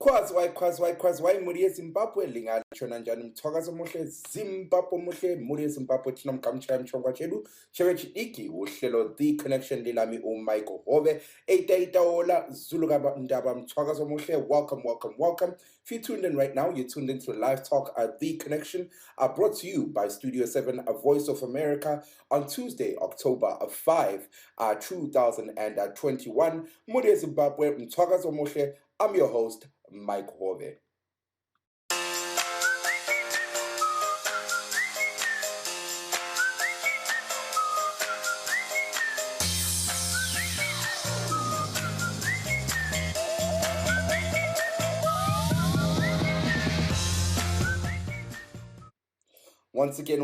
Khwazi muri eZimbabwe lingatshona njani umthwakazi omuhle Zimbabwe omuhle muri eZimbabwe thina mgamtshaya mchongwa chedu chewechidiki uhlelo The Connection lilami uMike Hove eitaitaola Zulu ndaba mthwakazi omuhle. Welcome. If you're tuned in right now, you're tuned into Live Talk at The Connection, brought to you by Studio 7, a Voice of America, on Tuesday, October 5, 2021. Muri eZimbabwe mthwakazi omuhle. I'm your host, Mike Hove. Once again,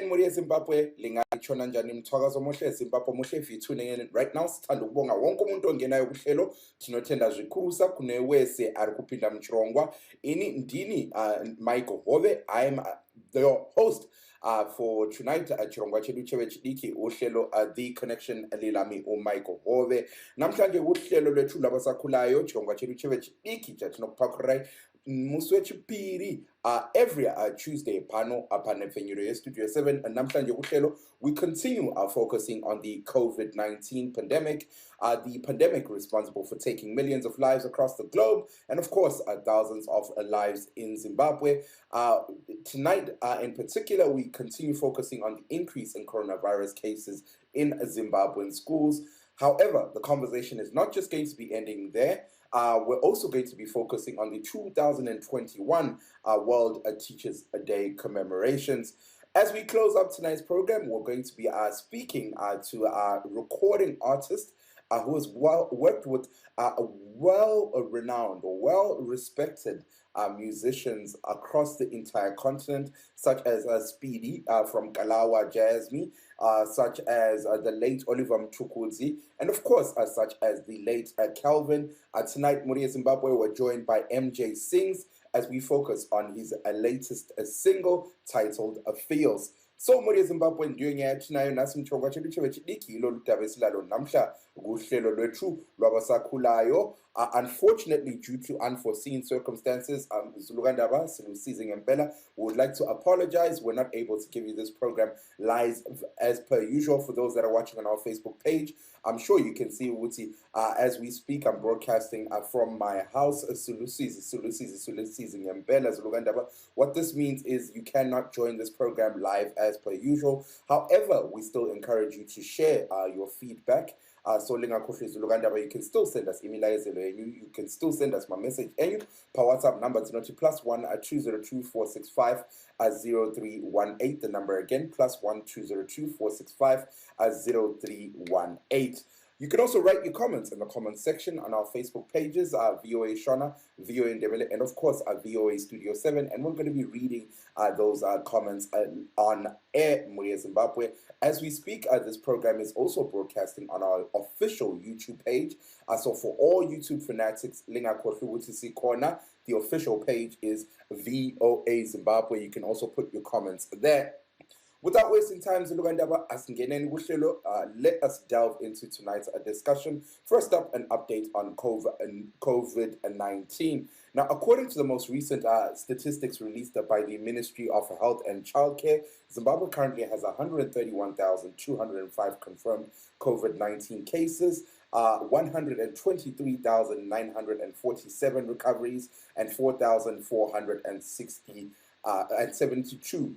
muri eZimbabwe lingatshona njani umthwakazi omuhle Zimbabwe omuhle. If you're tuning in right now, sithanda ukubonga wonke umuntu ongenayo kuhlelo thinothenda zvikhurusa kune wese ari kupinda muchirongwa. Ini ndini Mike Hove. I'm the host for tonight chirongwa chedu chewechidiki uhlelo The Connection lilami uMike Hove. Namhlanje uhlelo lwethu labasakhulayo chirongwa chedu chewechidiki chatinokuphakurirai musi wechipiri every Tuesday pano panepfenyuro yestudio 7. Namhlanje kuhlelo we continue focusing on the COVID-19 pandemic, the pandemic responsible for taking millions of lives across the globe, and of course thousands of lives in Zimbabwe. Tonight in particular, we continue focusing on the increase in coronavirus cases in Zimbabwean schools. However, the conversation is not just going to be ending there. We're also going to be focusing on the 2021 World Teachers Day commemorations. As we close up tonight's program, we're going to be speaking to a recording artist who has worked with well-renowned or well-respected musicians across the entire continent, such as Speedy from Kalawa Jazmee, such as the late Oliver Mtukudzi, and of course such as the late Calvin. Tonight, muri eZimbabwe, we're joined by MJ Sings as we focus on his latest single titled Feels. So muri eZimbabwe ndiyo nyaya tinayo nasi mchongwa chedu chewechidiki ilo ludaba esilalo namhla kuhlelo lwethu lwabasakhulayo. Unfortunately, due to unforeseen circumstances, Zulugandaba, Silusizing and Bella, we would like to apologize. We're not able to give you this program live as per usual. For those that are watching on our Facebook page, I'm sure you can see Wuti as we speak. I'm broadcasting from my house, Silusizing and Bella, Zulugandaba. What this means is you cannot join this program live as per usual. However, we still encourage you to share your feedback. So you can still send us email, you can still send us my message and per WhatsApp number +1 202 465 0318. The number again +1 202 465 0318. You can also write your comments in the comment section on our Facebook pages, VOA Shona, VOA Ndebele, and of course VOA Studio 7. And we're going to be reading those comments on air, muri Zimbabwe. As we speak, this program is also broadcasting on our official YouTube page. So for all YouTube fanatics, the official page is VOA Zimbabwe. You can also put your comments there. Without wasting time, let us delve into tonight's discussion. First up, an update on COVID-19. Now, according to the most recent statistics released by the Ministry of Health and Childcare, Zimbabwe currently has 131,205 confirmed COVID-19 cases, 123,947 recoveries, and 4,472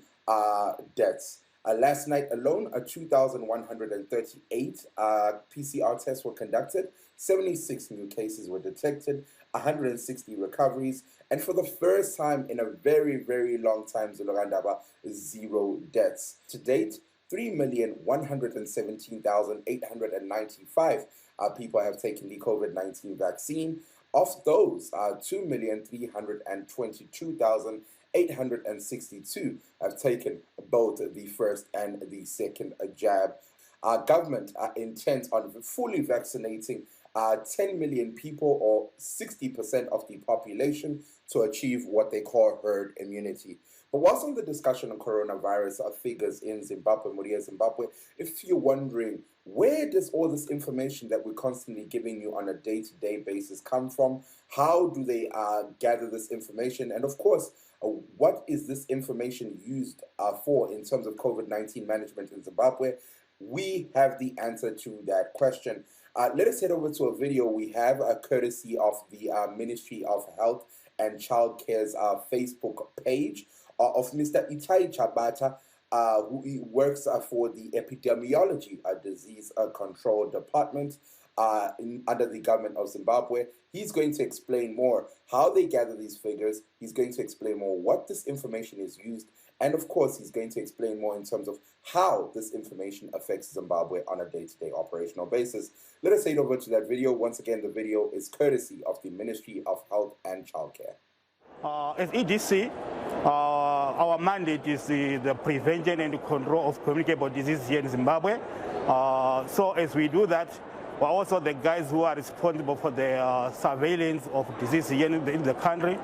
deaths. Last night alone, 2,138 PCR tests were conducted, 76 new cases were detected, 160 recoveries, and for the first time in a very, very long time, Zulugandaba, 0 deaths. To date, 3,117,895 people have taken the COVID-19 vaccine. Of those, 2,322,862 have taken both the first and the second jab. Our government intends on fully vaccinating 10 million people, or 60% of the population, to achieve what they call herd immunity. But whilst on the discussion on coronavirus figures in Zimbabwe, Muria, Zimbabwe, if you're wondering, where does all this information that we're constantly giving you on a day-to-day basis come from? How do they gather this information? And of course, what is this information used for in terms of COVID-19 management in Zimbabwe? We have the answer to that question. Let us head over to a video we have, courtesy of the Ministry of Health and Child Care's Facebook page of Mr. Itai Chabata, who works for the Epidemiology Disease Control Department under the government of Zimbabwe. He's going to explain more how they gather these figures. He's going to explain more what this information is used. And of course, he's going to explain more in terms of how this information affects Zimbabwe on a day-to-day operational basis. Let us head over to that video. Once again, the video is courtesy of the Ministry of Health and Childcare. As EDC, our mandate is the prevention and control of communicable disease here in Zimbabwe. So as we do that, we're also the guys who are responsible for the surveillance of disease here in the country.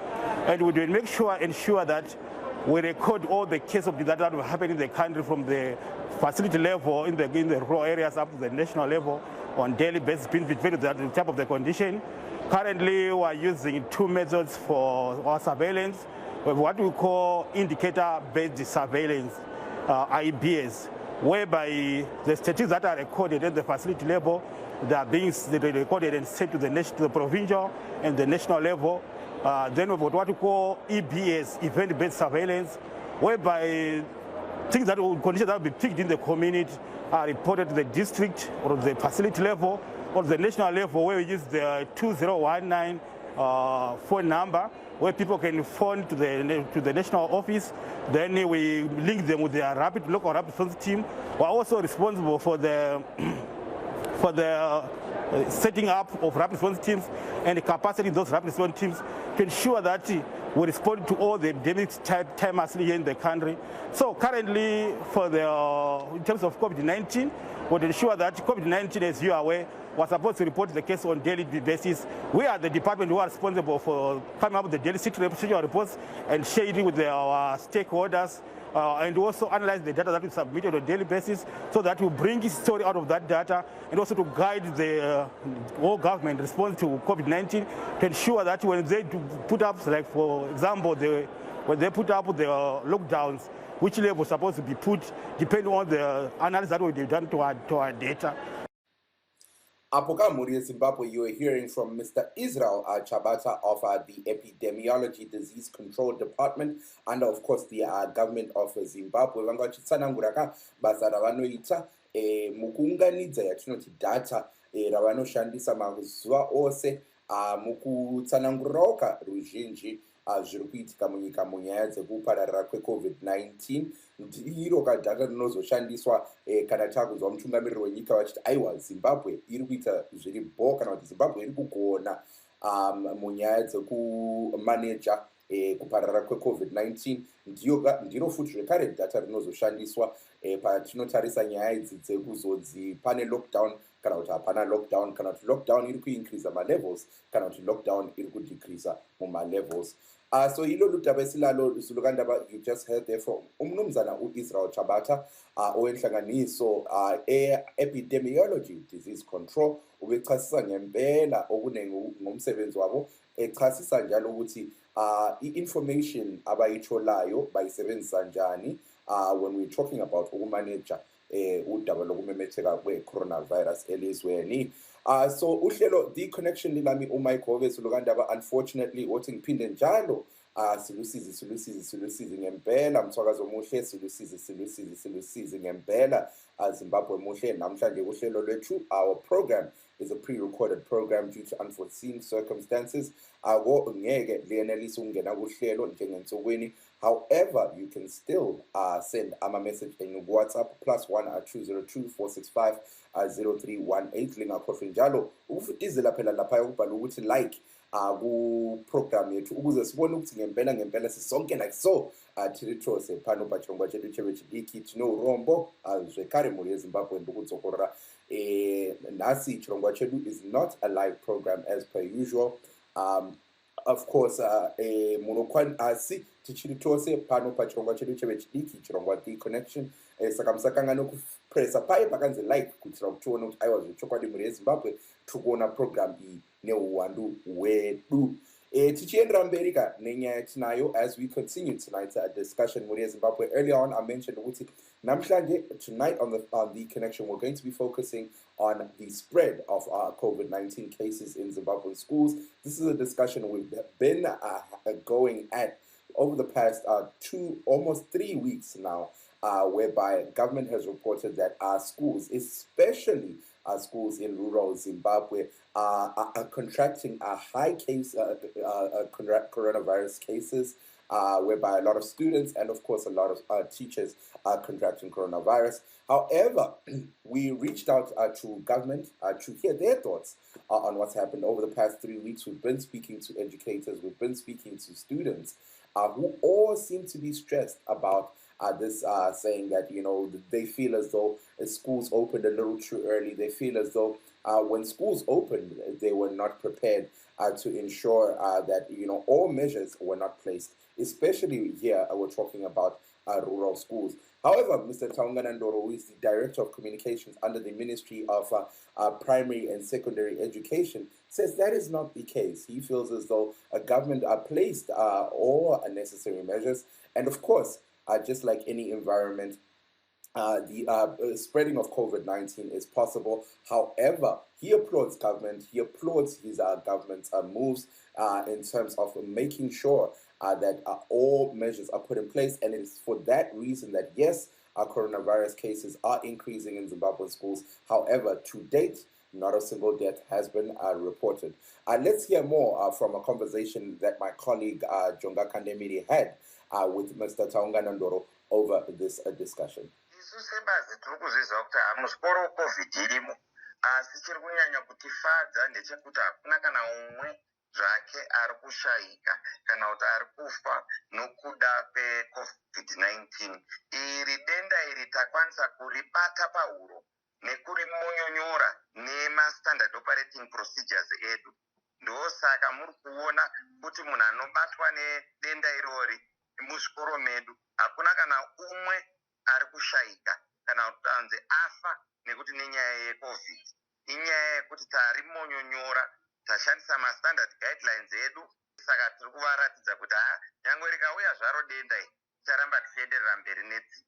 And we will ensure that we record all the cases of disease that will happen in the country from the facility level in the rural areas up to the national level on daily basis, depending on the type of the condition. Currently, we are using two methods for our surveillance. We have what we call indicator-based surveillance, IBS, whereby the statistics that are recorded at the facility level, they are being recorded and sent to the provincial and the national level. Then we have what we call EBS, event-based surveillance, whereby conditions that will be picked in the community are reported to the district or the facility level or the national level, where we use the 2019 phone number, where people can phone to the national office. Then we link them with their local rapid response team. We're also responsible for the setting up of rapid response teams and the capacity of those rapid response teams to ensure that we respond to all the epidemics timelessly here in the country. So currently, in terms of COVID-19, we would ensure that COVID-19, as you are aware, was supposed to report the case on a daily basis. We are the department who are responsible for coming up with the daily situation reports and sharing with our stakeholders, and also analyze the data that we submitted on a daily basis, so that we bring a story out of that data, and also to guide the whole government response to COVID-19 to ensure that when they put up, like for example, when they put up the lockdowns, which level is supposed to be put, depending on the analysis that we've done to our data. Apoka Muri, Zimbabwe, you are hearing from Mr. Israel Chabata of the Epidemiology Disease Control Department, and of course the government of Zimbabwe. Vangachitsananguraka basa ravanoita mukuunganidza yatinoti data ravanoshandisa mazuva ose mukutsanangurirawo ruzhinji zviri kuitika munyika munyaya dzekupararira kweCovid-19. Ndiro kadhata rinozoshandiswa kana takunzwa mutungamiriri wenyika vachiti aiwa Zimbabwe iri kuita zviri bho, kana kuti Zimbabwe iri kugona munyaya dzekumaneja kupararira kweCovid-19. Ndiro futi zvekare data rinozoshandiswa patinotarisa nyaya idzi dzekuzodzi pane lockdown kana kuti hapana lockdown, kana kuti lockdown iri kuincreasa malevels kana kuti lockdown iri kudecreasa mumalevels. So ilo ludaba esilalo zulukandaba you just heard there from umnumzana uIsrael Chabata owenhlanganiso Epidemiology Disease Control, ubechasisa ngempela okunengi ngomsebenzi wabo, echasisa njalo ukuthi i-information abayitholayo bayisebenzisa njani when we're talking about ukumanager udaba lokumemetheka kwe-coronavirus elizweni. So uhlelo The Connection lilami uMike Hove sulukandaba, unfortunately wothi ngiphinde njalo silusizi ngempela mthwakazi omuhle, silusizi ngempela Zimbabwe muhle. Namhlanje uhlelo lwethu, our program is a pre-recorded program due to unforeseen circumstances. Ngeke liyenelisa ukungena kuhlelo njengensukwini. However, you can still send a message in WhatsApp +1 202 465 0318. Lingakhohlwa njalo ukufitizela phela lapha ukubhala ukuthi like ku-program yethu ukuze sibone ukuthi ngempela sisonke like so tiritrose phano pachirongwa chedu cheve chidiki tino urombo zvekare mhuri yeZimbabwe ndikudzokorora Nasi Chirongwa Chedu is not a live program as per usual. Of course, munokwan asi tichiri tose pano pa chirongwa chedu cheve chidiki chirongwa-The Connection saka musakangana kupresa pai pakanzi like kuitira kuti tione kuti aiwa zvechokwadi mhuri yezimbabwe tiri kuona program iyi neuwandu hwedu. Tichiendera mberi ka nenyaya tinayo as we continue tonight's discussion mhuri yezimbabwe. Earlier on I mentioned ukuthi namhlanje tonight on the Connection we're going to be focusing on the spread of COVID-19 cases in Zimbabwean schools. This is a discussion we've been going at over the past almost 3 weeks now, whereby government has reported that our schools, especially our schools in rural Zimbabwe, are contracting a high case coronavirus cases, whereby a lot of students and of course a lot of teachers are contracting coronavirus. However, we reached out to government to hear their thoughts on what's happened over the past 3 weeks. We've been speaking to educators, we've been speaking to students who all seem to be stressed about this, saying that, you know, they feel as though schools opened a little too early. They feel as though when schools opened, they were not prepared to ensure that, you know, all measures were not placed, especially here we're talking about rural schools. However, Mr. Taungana Ndoro, who is the Director of Communications under the Ministry of Primary and Secondary Education, says that is not the case. He feels as though a government placed all necessary measures, and of course, just like any environment, the spreading of COVID-19 is possible. However, he applauds government, he applauds his government's moves in terms of making sure that all measures are put in place, and it is for that reason that, yes, coronavirus cases are increasing in Zimbabwean schools. However, to date, not a single death has been reported. Let's hear more from a conversation that my colleague Jonga Kandemiri had with Mr. Taungana Ndoro over this discussion. zvake ari kushaika kana kuti ari kufa nokuda kweCovid-19. Iri denda iri takwanisa kuribata pahuro nekurimonyonyora nemastandard operating procedures edu. Ndosaka muri kuona kuti munhu anobatwa nedenda irori muzvikoro medu hakuna kana umwe ari kushaika kana kuti anzi afa nekuti nenyaya yeCovid. Inyaya yekuti tarimonyonyora, tashandisa mastandard guidelines edu, saka tiri kuvaratidza kuti nyangwe rikauya zvaro denda iri ticharamba tichienderera mberi nedzi.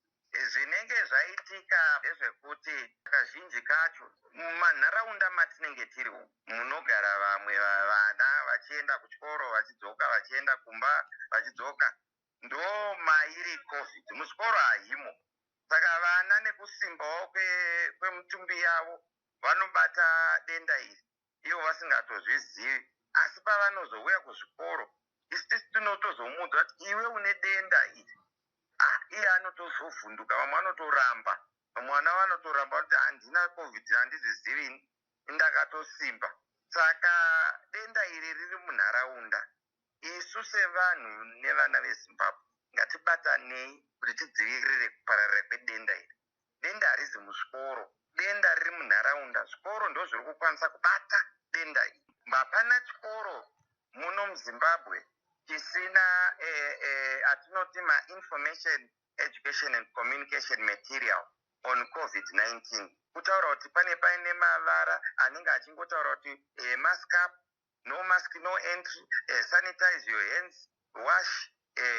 Zvinenge zvaitika ndezvekuti kazhinji kacho mumanharaunda matinenge tiri munogara vamwe vana vachienda kuchikoro vachidzoka, vachienda kumba vachidzoka, ndo mairi COVID. Muchikoro hahimo, saka vana nekusimbawo kwemutumbi yavo vanobata denda iri ivo vasingatozvizivi. Asi pavanozouya kuzvikoro, isi tinotozomuudza kuti iwe une denda iri, iye anotozovhunduka, vamwe vanotoramba, vamwe vanotoramba kuti handina COVID, handizvizivi, ndakatosimba. Saka denda iri riri munharaunda. Isu sevanhu nevana veZimbabwe ngatibatanei kuti tidzivirire kupararira kwedenda iri. Denda harizi muzvikoro, denda riri munharaunda. Zvikoro ndo zviri kukwanisa kubata denda iri. Hapana chikoro muno muZimbabwe chisina atinoti ma-information, education and communication material on COVID-19. Kutaura kuti paine mavara anenge achingotaura kuti mask up, no mask, no entry, sanitize your hands, wash,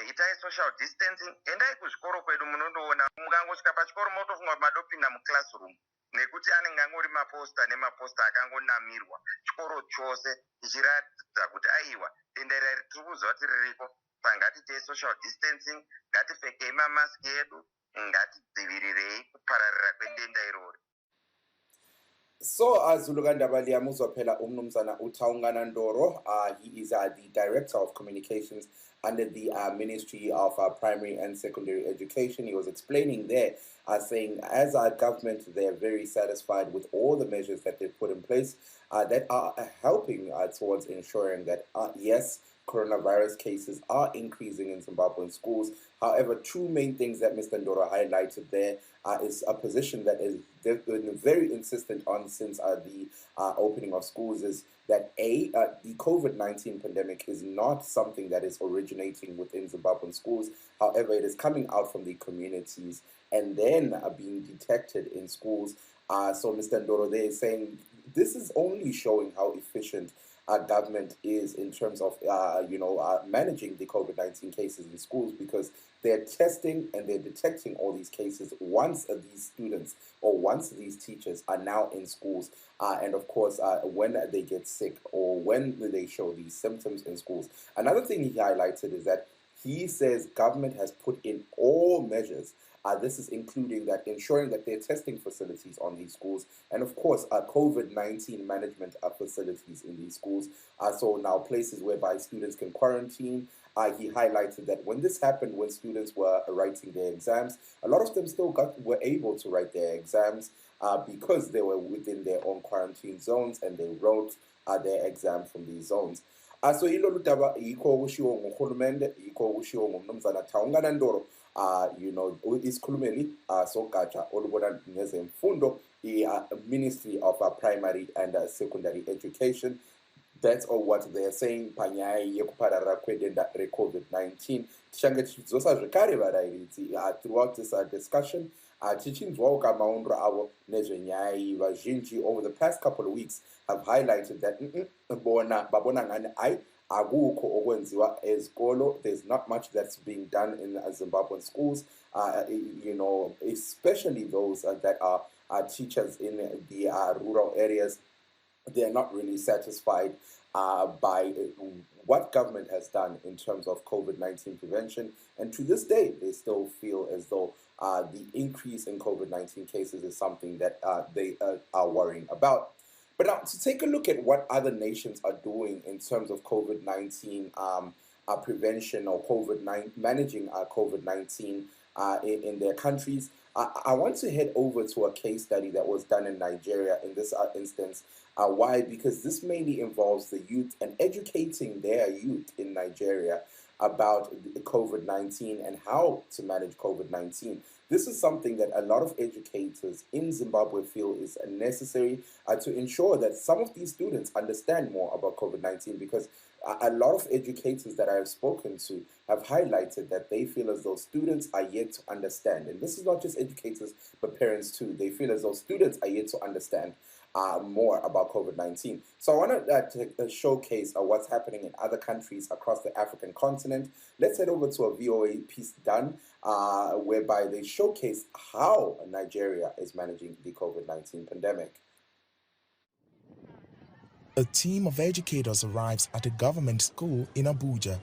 itai social distancing. Endai kuzvikoro kwedu munondoona, mukangosvika pachikoro motofunga kuti madopinda muclassroom, nekuti anenge angori maposta nemaposta akangonamirwa chikoro chose ichiratidza kuti aiwa denda iri tiri kuziva kuti ririko, ngatiitei social distancing, ngatipfekei mamaski edu, ngatidzivirirei kupararira kwedenda irori. So, Zulu Kandabali amuzwa phela umnumzana uTaungana Ndoro. He is the Director of Communications under the Ministry of Primary and Secondary Education. He was explaining there, saying as our government, they are very satisfied with all the measures that they've put in place. that are helping towards ensuring that, yes, coronavirus cases are increasing in Zimbabwean schools. However, two main things that Mr. Ndoro highlighted there is a position that they've been very insistent on since the opening of schools, is that the COVID-19 pandemic is not something that is originating within Zimbabwean schools. However, it is coming out from the communities and then being detected in schools. So Mr. Ndoro there is saying this is only showing how efficient our government is in terms of managing the COVID-19 cases in schools, because they're testing and they're detecting all these cases once these students or once these teachers are now in schools. And of course, when they get sick or when they show these symptoms in schools. Another thing he highlighted is that he says government has put in all measures. This is including that ensuring that they're testing facilities on these schools, and of course COVID-19 management facilities in these schools. So now places whereby students can quarantine. He highlighted that when this happened, when students were writing their exams, a lot of them still were able to write their exams because they were within their own quarantine zones and they wrote their exam from these zones. So ilolu daba yikho kushiwo nguhulumende, yikho kushiwo ngumnumzana Thawungana Ndoro, isikhulumeli sogatsha olubona ngezemfundo, Ministry of Primary and Secondary Education. That's all what they're saying panyaya yekupararira kwedenda re-COVID-19. Tichange tichizosa zvekare varairidzi throughout this discussion tichinzwawo kamaundro avo nezvenyaya iyi. Vazhinji over the past couple of weeks have highlighted that babona ngani ai akukho okwenziwa ezikolo. There's not much that's being done in Zimbabwean schools, especially those that are teachers in the rural areas. They're not really satisfied by what government has done in terms of COVID-19 prevention. And to this day, they still feel as though the increase in COVID-19 cases is something that they are worrying about. But now, to take a look at what other nations are doing in terms of COVID-19 prevention or managing COVID-19 in their countries, I want to head over to a case study that was done in Nigeria in this instance. Why? Because this mainly involves the youth and educating their youth in Nigeria about COVID-19 and how to manage COVID-19. This is something that a lot of educators in Zimbabwe feel is necessary to ensure that some of these students understand more about COVID-19, because a lot of educators that I have spoken to have highlighted that they feel as though students are yet to understand. And this is not just educators, but parents too. They feel as though students are yet to understand more about COVID-19. So I want to showcase what's happening in other countries across the African continent. Let's head over to a VOA piece done whereby they showcase how Nigeria is managing the COVID-19 pandemic. A team of educators arrives at a government school in Abuja.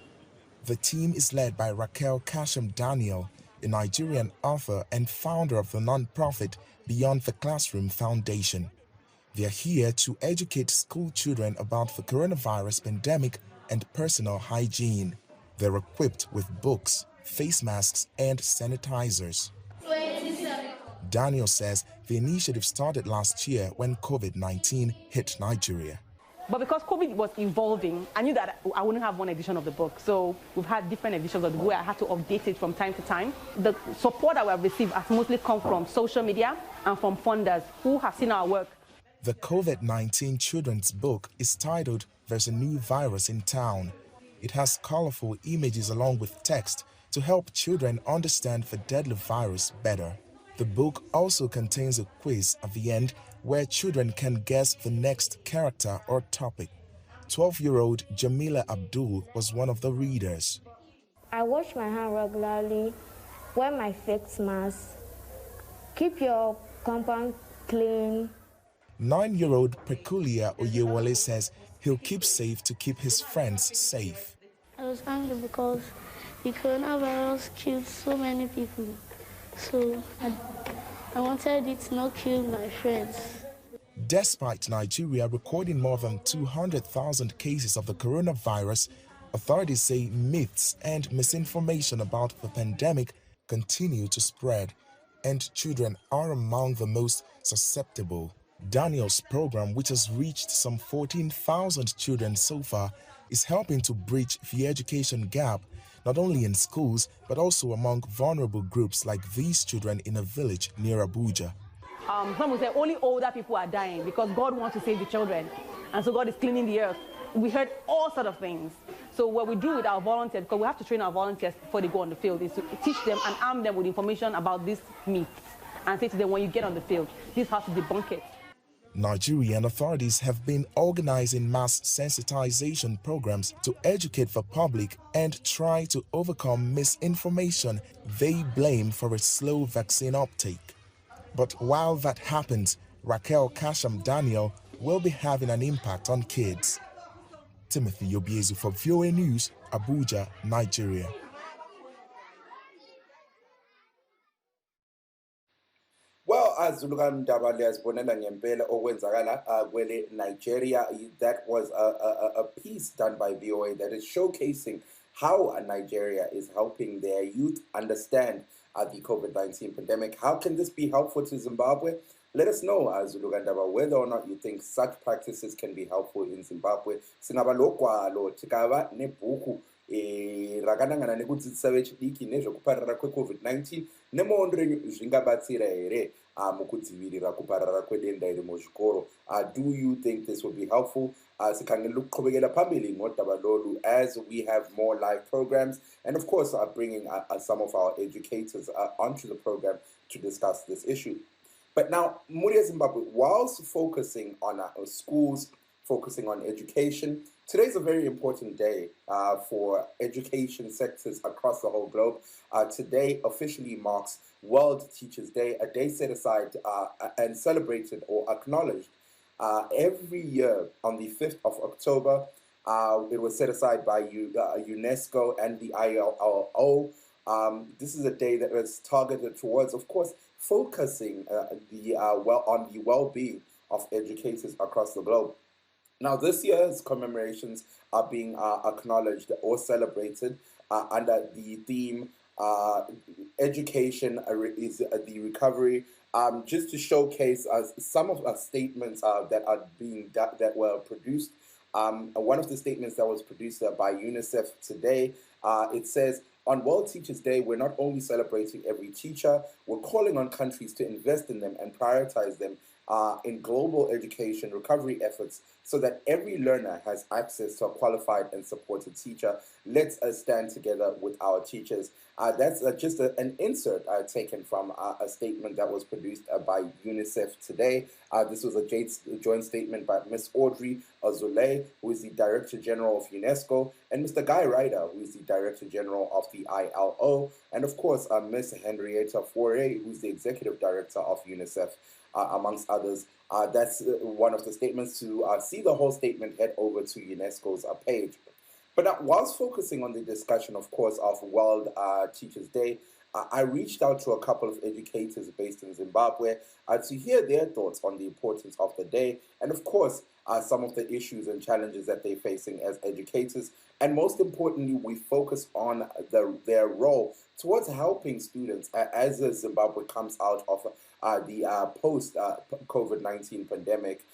The team is led by Raquel Kashim Daniel, a Nigerian author and founder of the non-profit Beyond the Classroom Foundation. They are here to educate school children about the coronavirus pandemic and personal hygiene. They're equipped with books, face masks, and sanitizers. Daniel says the initiative started last year when COVID-19 hit Nigeria. But because COVID was evolving, I knew that I wouldn't have one edition of the book. So we've had different editions of the book where I had to update it from time to time. The support that we have received has mostly come from social media and from funders who have seen our work. The COVID-19 children's book is titled "There's a New Virus in Town." It has colorful images along with text to help children understand the deadly virus better. The book also contains a quiz at the end where children can guess the next character or topic. 12-year-old Jamila Abdul was one of the readers. I wash my hands regularly, wear my face mask, keep your compound clean. 9-year-old Prekulia Oyewole says he'll keep safe to keep his friends safe. I was angry because the coronavirus killed so many people. So I wanted it to not kill my friends. Despite Nigeria recording more than 200,000 cases of the coronavirus, authorities say myths and misinformation about the pandemic continue to spread, and children are among the most susceptible. Daniel's program, which has reached some 14,000 children so far, is helping to bridge the education gap, not only in schools, but also among vulnerable groups like these children in a village near Abuja. Some will say only older people are dying because God wants to save the children, and so God is cleaning the earth. We heard all sorts of things. So what we do with our volunteers, because we have to train our volunteers before they go on the field, is to teach them and arm them with information about these myths and say to them, when you get on the field, this has to debunk it. Nigerian authorities have been organizing mass sensitization programs to educate the public and try to overcome misinformation they blame for a slow vaccine uptake. But while that happens, Raquel Kasham Daniel will be having an impact on kids. Timothy Obiezu for VOA News, Abuja, Nigeria. Well, as Ndaba liyazibonela ngempela okwenzakala kwele Nigeria, that was a piece done by VOA that is showcasing how Nigeria is helping their youth understand the COVID-19 pandemic. How can this be helpful to Zimbabwe? Let us know, Ndaba, whether or not you think such practices can be helpful in Zimbabwe. Singaba lokwalo tikava nebhuku rakanangana nekudzidzisa vechidiki nezvekuparara kwe-COVID-19 nemondo renyu zvingabatsira here mukudzivirira kuparara kwedenda iri muzvikoro. Do you think this will be helpful? Sikhangela ukuqhubekela phambili ngodaba lolu as we have more live programs and of course bringing some of our educators onto the program to discuss this issue. But now, Muria Zimbabwe, whilst focusing on schools, focusing on education, today is a very important day for education sectors across the whole globe. Today officially marks World Teachers' Day, a day set aside and celebrated or acknowledged every year on the 5th of October. It was set aside by UNESCO and the ILO. This is a day that was targeted towards, of course, focusing on the well-being of educators across the globe. Now, this year's commemorations are being acknowledged or celebrated under the theme Education is the Recovery, just to showcase some of the statements that were produced. One of the statements that was produced by UNICEF today, it says, on World Teachers' Day, we're not only celebrating every teacher, we're calling on countries to invest in them and prioritize them in global education recovery efforts so that every learner has access to a qualified and supported teacher. Let's stand together with our teachers. That's just an insert taken from a statement that was produced by UNICEF today. This was a joint statement by Ms. Audrey Azoulay, who is the Director General of UNESCO, and Mr. Guy Ryder, who is the Director General of the ILO, and of course, Ms. Henrietta Foray, who is the Executive Director of UNICEF. Amongst others. That's one of the statements. To see the whole statement, head over to UNESCO's page. But now, whilst focusing on the discussion, of course, of World Teachers' Day, I reached out to a couple of educators based in Zimbabwe to hear their thoughts on the importance of the day and, of course, some of the issues and challenges that they're facing as educators. And most importantly, we focus on their role towards helping students as Zimbabwe comes out of the post-COVID-19 pandemic.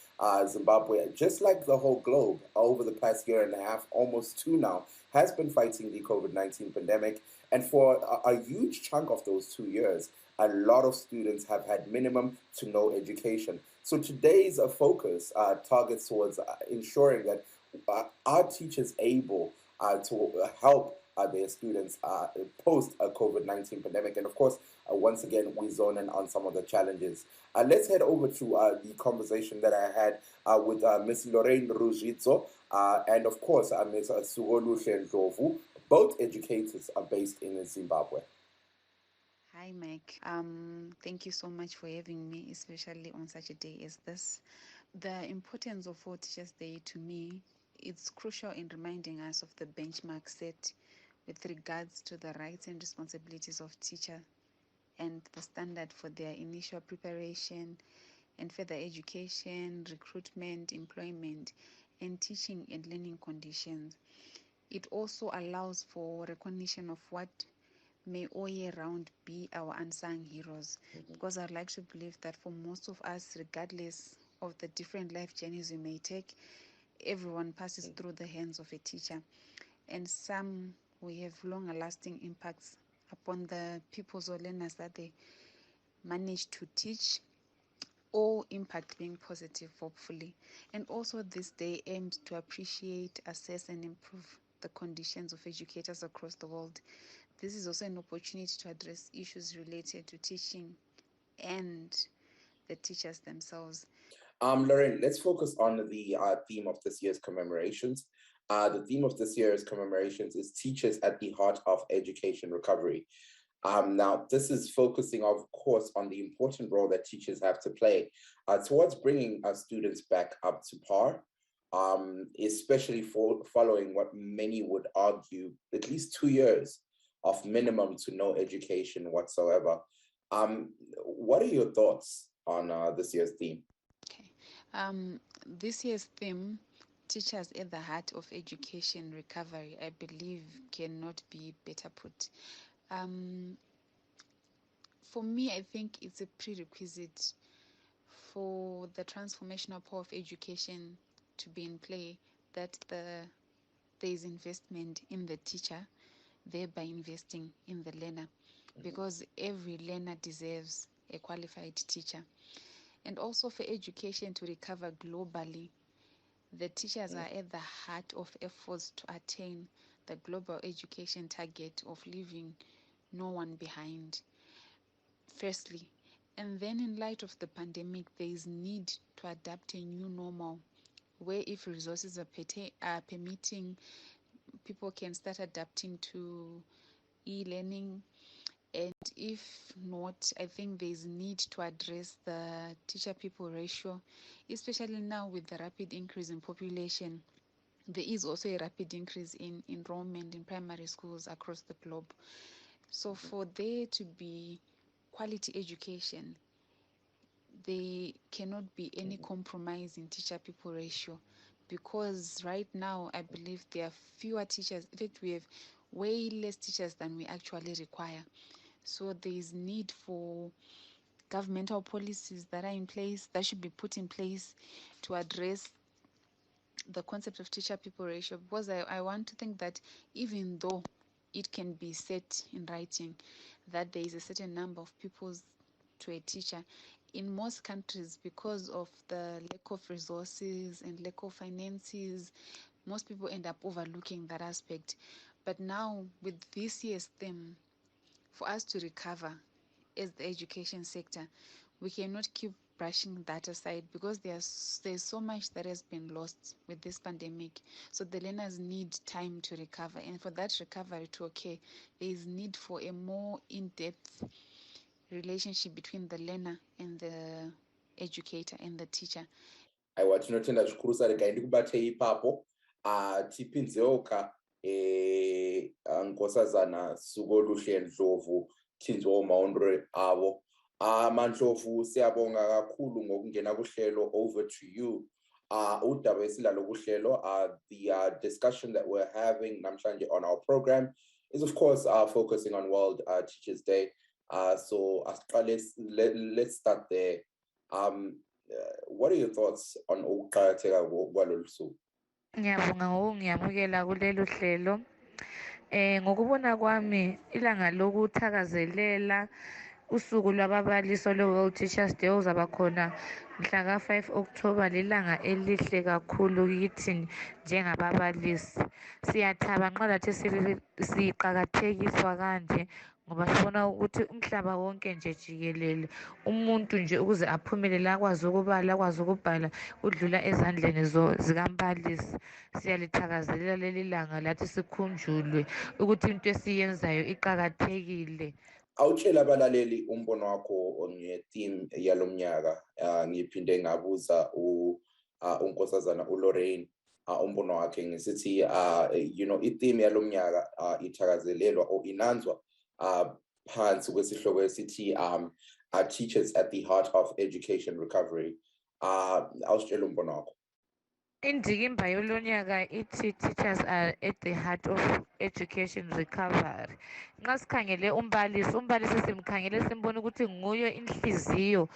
Zimbabwe, just like the whole globe, over the past year and a half, almost two now, has been fighting the COVID-19 pandemic. And for a huge chunk of those 2 years, a lot of students have had minimum to no education. So today's focus targets towards ensuring that are teachers able to help their students post a COVID-19 pandemic. And of course, once again, we zone in on some of the challenges. Let's head over to the conversation that I had with Ms. Lorraine Ruzitzo and of course, Ms. Suoluhle Ndlovu. Both educators are based in Zimbabwe. Hi, Mike. Thank you so much for having me, especially on such a day as this. The importance of World Teachers' Day to me, it's crucial in reminding us of the benchmark set with regards to the rights and responsibilities of teachers and the standard for their initial preparation and further education, recruitment, employment, and teaching and learning conditions. It also allows for recognition of what may all year round be our unsung heroes, because I'd like to believe that for most of us, regardless of the different life journeys we may take, everyone passes through the hands of a teacher, and some will have longer lasting impacts upon the pupils or learners that they manage to teach, or impact being positive, hopefully. And also this day aims to appreciate, assess, and improve the conditions of educators across the world. This is also an opportunity to address issues related to teaching and the teachers themselves. Lauren, let's focus on the theme of this year's commemorations. The theme of this year's commemorations is Teachers at the Heart of Education Recovery. Now, this is focusing, of course, on the important role that teachers have to play towards bringing our students back up to par, especially following what many would argue at least 2 years of minimum to no education whatsoever. What are your thoughts on this year's theme? Okay. This year's theme, Teachers at the Heart of Education Recovery, I believe cannot be better put. For me, I think it's a prerequisite for the transformational power of education to be in play, that there is investment in the teacher, thereby investing in the learner, because every learner deserves a qualified teacher. And also for education to recover globally, the teachers are at the heart of efforts to attain the global education target of leaving no one behind, firstly. And then in light of the pandemic, there is need to adapt a new normal where, if resources are permitting, people can start adapting to e-learning. And if not, I think there's need to address the teacher-people ratio, especially now with the rapid increase in population. There is also a rapid increase in enrollment in primary schools across the globe. So for there to be quality education, there cannot be any compromise in teacher-people ratio, because right now I believe there are fewer teachers. In fact, we have way less teachers than we actually require. So there is need for governmental policies that are in place, that should be put in place to address the concept of teacher-people ratio, because I want to think that even though it can be set in writing that there is a certain number of pupils to a teacher, in most countries, because of the lack of resources and lack of finances, most people end up overlooking that aspect. But now with this year's theme, for us to recover as the education sector, we cannot keep brushing that aside, because there's so much that has been lost with this pandemic. So the learners need time to recover, and for that recovery to occur, there is need for a more in-depth relationship between the learner and the educator and the teacher. Aiwa, tinotenda zvikuru saregai ndikubatei ipapo tipinzeoka nkosazana suko luhle ndlovu tinzwa maondro avo. Mandlovu siyabonga kakhulu ngokungena kuhlelo. Over to you. Udaba esilalo kuhlelo, the discussion that we're having namhlanje on our program is, of course, focusing on World Teachers Day. So let's start there. What are your thoughts on ukuqakatheka kwalolu suku? Ngiyabonga ngokungiyamukela kulelu hlelo. Ngokubona kwami, ilanga lokuthakazelela usuku lwababalisi lwe-World Teachers Day ozaba khona mhla ka-5 October lilanga elihle kakhulu kithi njengababalisi. Siyathaba nxa lathi siqakathekiswa kanje, ngoba sibona ukuthi umhlaba wonke nje jikelele umuntu nje ukuze aphumelele, akwazi ukubala, akwazi ukubhala, udlula ezandleni zikambalisi. Siyalithakazelela leli langa lathi sikhunjulwe ukuthi into esiyenzayo iqakathekile. Awutshela abalaleli umbono wakho nge-theme yalo mnyaka. Ngiphinde ngabuza unkosazana uLorraine umbono wakhe ngisithi i-theme yalo mnyaka ithakazelelwa or inanzwa phansi kwesihloko esithi Teachers at the Heart of Education Recovery. Awusitshela umbono wakho. Indikimba yolonyaka ithi Teachers are at the heart of education recovery. Nxa sikhangele umbalisi simkhangele simbona ukuthi nguye inhliziyo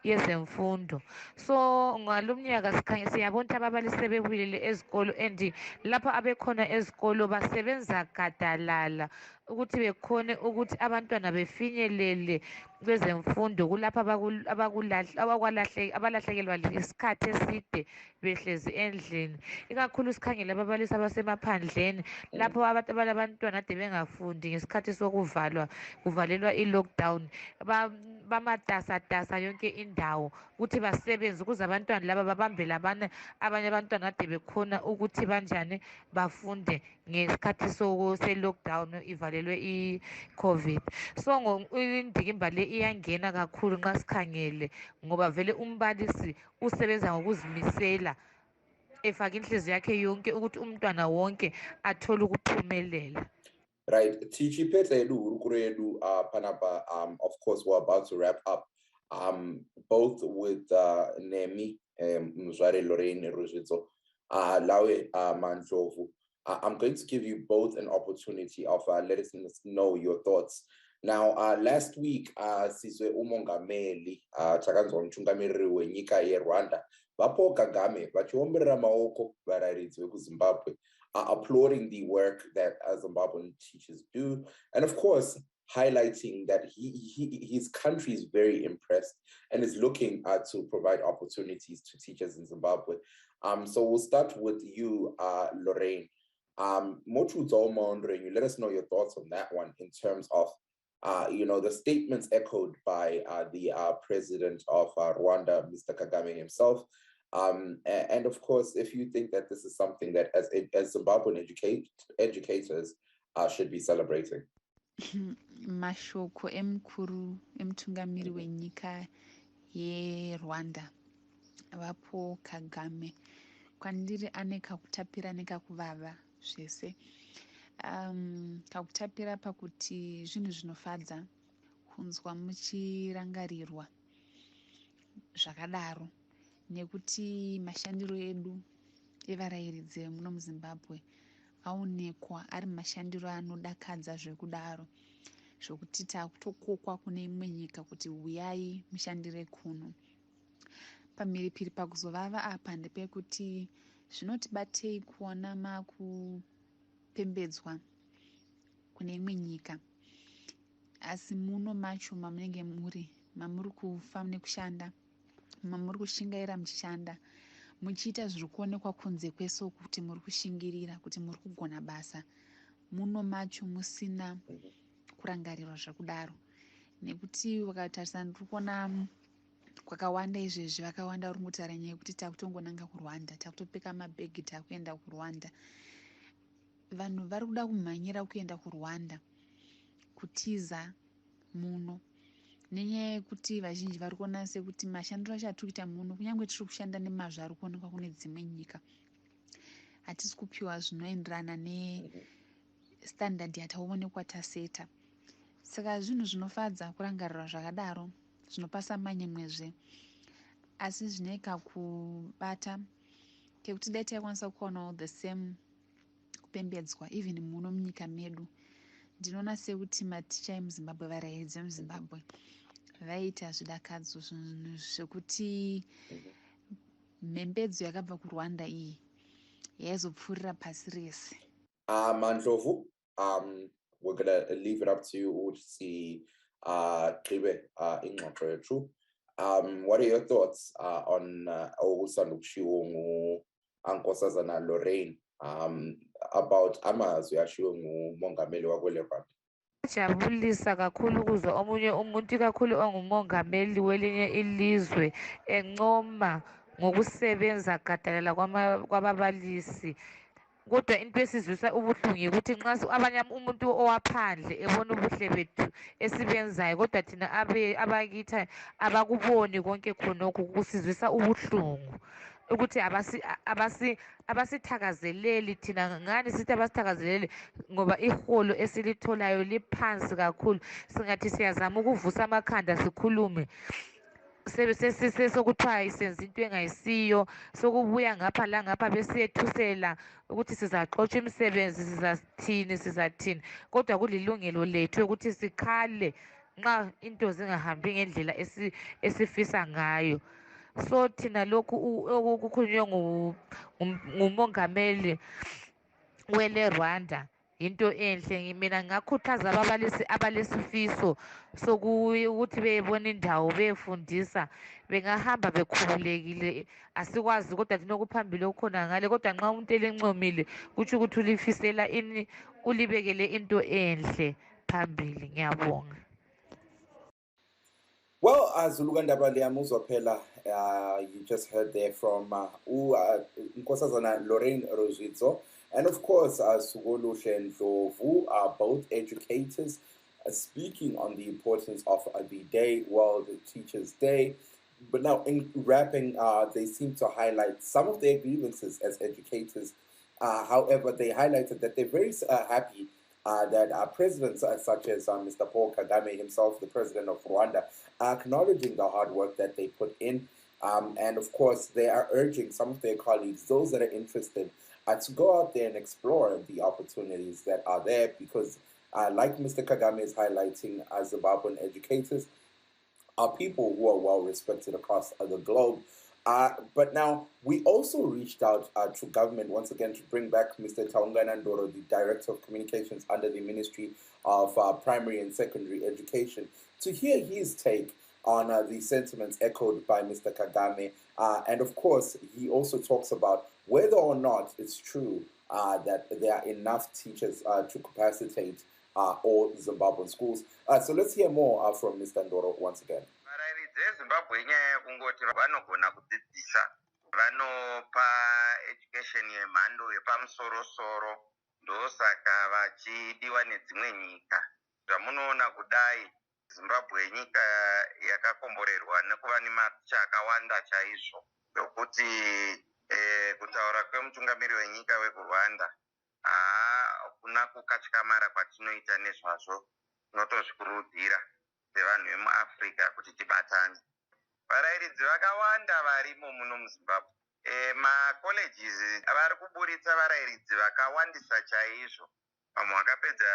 yezemfundo. So ngalumnyaka siyabona ukuthi ababalisi sebebuyele ezikolo and lapho abekhona ezikolo basebenza gadalala ukuthi bekhone ukuthi abantwana befinyelele kwezemfundo kulapho abalahlekelwa isikhathi eside behlezi endlini, ikakhulu sikhangele ababalisi abasemaphandleni lapho abantwana ade bengafundi ngesikhathi kuvalelwa i-lockdown, bamatasatasa yonke indawo ukuthi basebenze ukuze abantwana laba babambe abanye abantwana ade bekhona ukuthi banjani bafunde ngesikhathi se-lockdown ivalelwe i-COVID. So indikimba le iyangena kakhulu nxa sikhangele ngoba vele umbalisi usebenza ngokuzimisela efake inhliziyo yakhe yonke ukuthi umntwana wonke athole ukuphumelela. Right, Tichipete Urukuredu Panapa, of course, we're about to wrap up. Both with Nemi Mzware Lorraine Rujizo, Lawe Manjovu. I'm going to give you both an opportunity of letting us know your thoughts. Now, last week, Sizwe Umongameli, Chaganzo Mchungamiri Wenyika ye Rwanda, Bapo Kagame, Bachombera Maoko, Bararizwe Zimbabwe, applauding the work that Zimbabwean teachers do, and of course, highlighting that his country is very impressed and is looking to provide opportunities to teachers in Zimbabwe. So we'll start with you, Lorraine. Mochu Zolmondre, you let us know your thoughts on that one in terms of the statements echoed by the president of Rwanda, Mr. Kagame himself. And of course, if you think that this is something that as Zimbabwean educators should be celebrating. Mashoko emkuru emtungamiri wenyika ye Rwanda vapo Kagame kwandiri ane kakutapira nekakuvava zvese. Kakutapira pakuti zvinhu zvinofadza kunzwa muchirangarirwa zvakadaro nekuti mashandiro edu evarayiridzi muno muZimbabwe aonekwa ari mashandiro anodakadza zvekudaro zvokuti takutokokwa kune imwe nyika kuti uyai mushandire kuno. Pamhiripiri pakuzovava apa ndepekuti zvinotibatei kuona makupembedzwa kune imwe nyika asi muno macho mamunenge mamuri kufa nekushanda, mamuri kushingaira muchishanda, muchiita zviri kuonekwa kunze kwese kuti muri kushingirira kuti muri kugona basa, muno macho musina kurangarirwa zvakudaro. Nekuti wakatarisa ndiri kuona kwakawanda izvezvi vakawanda vari mutaura nyaya yekuti takutongonanga kuRwanda, takutopeka mabhegi takuenda kuRwanda. Vanhu vari kuda kumhanyira kuenda kuRwanda kutiza muno nenyaya yekuti vazhinji vari kuona sekuti mashandiro acho atiri kuita muno kunyange tiri kushanda nemazvo ari kuonekwa kune dzimwe nyika hatisi kupiwa zvinoenderana nestandard yataonekwa taseta. Saka zvinhu zvinofadza kurangarira zvakadaro, zvinopasa manyemwezve, asi zvinoika kubata kekuti dai taikwanisa kuonawo the same kupembedzwa even muno munyika medu. Ndinoona sekuti maticha emuZimbabwe, varayiridzi vemuZimbabwe vaiita zvidakadzo zvekuti mhembedzo yakabva kuRwanda iyi yaizopfuurira pasi rese. Mandlovu, we're going to leave it up to you to see Qibe ingxoxo yethu. What are your thoughts on okusandukushiwo nguNkosazana Lorraine about amazwi ashiwo ngumongameli wakwele Rwanda? Jabulisa kakhulu ukuzwa omunye umuntu kakhulu ongumongameli welinye ilizwe encoma ngokusebenza gadalala kwababalisi. Kodwa into esizwisa ubuhlungu ukuthi nxa abanye umuntu owaphandle ebona ubuhle bethu esibenzayo kodwa thina abakithi abakuboni konke khonokho kusizwisa ubuhlungu ukuthi abasithakazeleli thina ngani sithi abasithakazeleli ngoba iholo esilitholayo liphansi kakhulu. Singathi siyazama ukuvusa amakhanda sikhulume sokuthiwa isenza into engayisiyo, sokubuya ngapha la ngapha besiyethusela ukuthi sizaxotsha imisebenzi, sizathini. Kodwa kulilungelo lethu ukuthi sikhale nxa into zingahambi ngendlela esifisa ngayo. So thina lokhu okukhulunywe ngumongameli wele Rwanda into enhle. Mina ngakhuthaza ababalisi abalesifiso sokuthi beyebona indawo beyefundisa bengahamba bekhululekile. Asikwazi kodwa thina okuphambili okukhona ngale, kodwa nxa umuntu elencomile kutsho ukuthi ulifisela ini, ulibekele into enhle phambili. Ngiyabonga. Well, Zulugandaba Liamuzwa Pela, you just heard there from Nkosazana Lorraine Rosizzo, and of course, Sugolu Ndlovu are both educators, speaking on the importance of the day, World Teachers' Day. But now, in wrapping, they seem to highlight some of their grievances as educators. However, they highlighted that they're very happy that presidents such as Mr. Paul Kagame himself, the president of Rwanda, are acknowledging the hard work that they put in. And of course, they are urging some of their colleagues, those that are interested, to go out there and explore the opportunities that are there because, like Mr. Kagame is highlighting, as Zimbabwean educators are people who are well respected across the globe. But now, we also reached out to government once again to bring back Mr. Taungana Ndoro, the Director of Communications under the Ministry of Primary and Secondary Education, to hear his take on the sentiments echoed by Mr. Kagame. And of course, he also talks about whether or not it's true that there are enough teachers to capacitate all Zimbabwean schools. So let's hear more from Mr. Ndoro once again. Zimbabwe inyaya yekungoti vanogona kudzidzisa vanopa education yemhando yepamusoro-soro, ndosaka vachidiwa nedzimwe nyika. Zvamunoona kudai Zimbabwe nyika yakakomborerwa nekuva nematicha akawanda chaizvo, yokuti kutaura kwemutungamiri wenyika wekurwanda kuna kukatyakamara kwatinoita nezvazvo, tinotozvikurudzira sevanhu vemuAfrica kuti tibatane. Varairidzi vakawanda varimo muno muZimbabwe. Macolleges vari kuburitsa varairidzi vakawandisa chaizvo. Vamwe vakapedza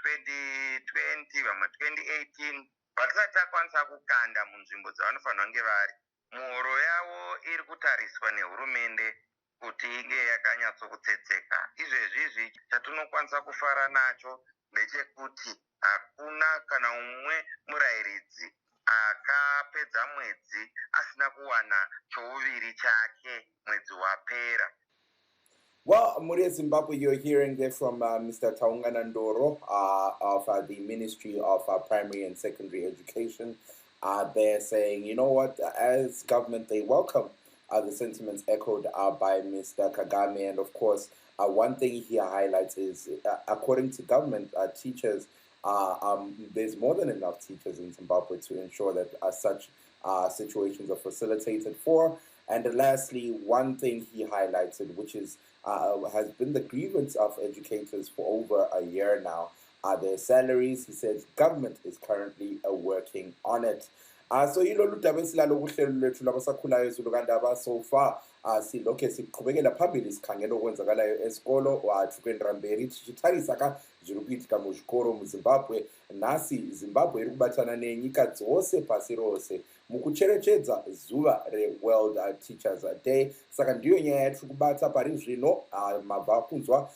2020, vamwe 2018. Vatisati takwanisa kukanda munzvimbo dzavanofanira kunge vari. Muhoro yavo iri kutariswa nehurumende kuti inge yakanyatsokutsetseka. Izvezvizvi chatinokwanisa kufara nacho ndechekuti hakuna kana umwe murairidzi akapedza mwedzi asina kuwana chouviri chake mwedzi wapera. Well, Muria Zimbabwe, you're hearing there from Mr. Taungana Ndoro of the Ministry of Primary and Secondary Education. They're saying, you know what, as government, they welcome the sentiments echoed by Mr. Kagame. And of course, one thing he highlights is, according to government, teachers, there's more than enough teachers in Zimbabwe to ensure that such situations are facilitated for. And lastly, one thing he highlighted, which is has been the grievance of educators for over a year now, are their salaries. He says government is currently working on it. So yilo ludaba esilalo kuhlelo lwethu labasakhulayo Zulugandaba so far silokhe siqhubekela phambili sikhangela okwenzakalayo esikolo wathukwendramberi tichitharisa ka zviri kuitika muzvikoro muZimbabwe. Nasi Zimbabwe iri kubatana nenyika dzose pasi rose mukucherechedza zuva reWorld Teachers Day. Saka ndiyo nyaya yatiri kubata pari zvino mabva kunzwa